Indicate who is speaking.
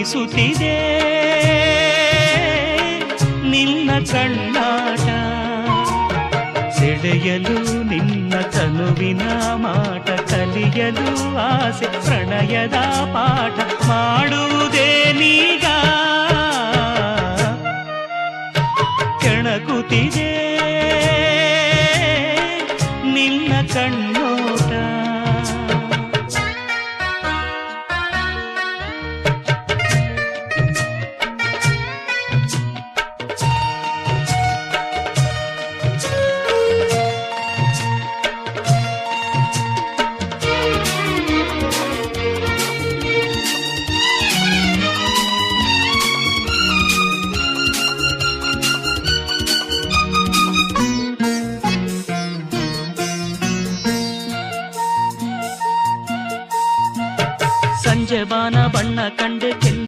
Speaker 1: ಹಿಡಿಸುತ್ತಿದೆ ನಿನ್ನ ಕಣ್ಣಾಟ, ಸೆಳೆಯಲು ನಿನ್ನ ತನುವಿನ ಮಾಟ, ಕಲಿಯಲು ಆಸೆ ಪ್ರಣಯದ ಪಾಠ ಮಾಡುವುದೇನೀಗ, ಕೆಣಕುತ್ತಿದೆ ನಿನ್ನ ಕಣ್ಣೋಟ. ಸಂಜೆ ಬಾನ ಬಣ್ಣ ಕಂಡೆ